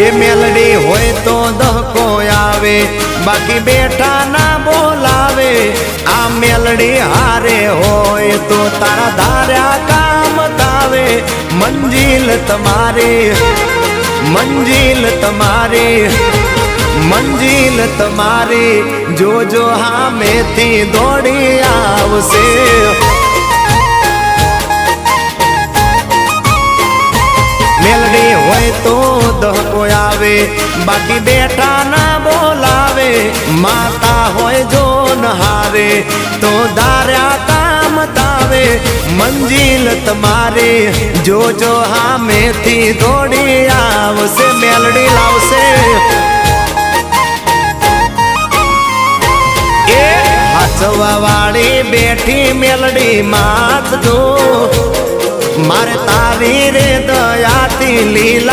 એ મેલડી હોય તો દહકો આવે, બાકી બેઠા ના બોલાવે। આ મેલડી હારે હોય તો તારા ધાર્યા કામ તાવે। મંજિલ તમારી, મંજિલ તમારી, મંજિલ તમારી, જોજો હામેથી દોડી આવશે। મેલડી હોય તો દહકો આવે, બાકી બેઠા ના બોલાવે। માતા હોય જો નહારે તો ધાર્યા કામ તાવે। મંજિલ તમારી, જોજો હામેથી દોડી આવશે। મેલડી લાવશે। એ હાચવા વાળી બેઠી મેલડી માત જો, મારે તારી રે દયાથી લીલા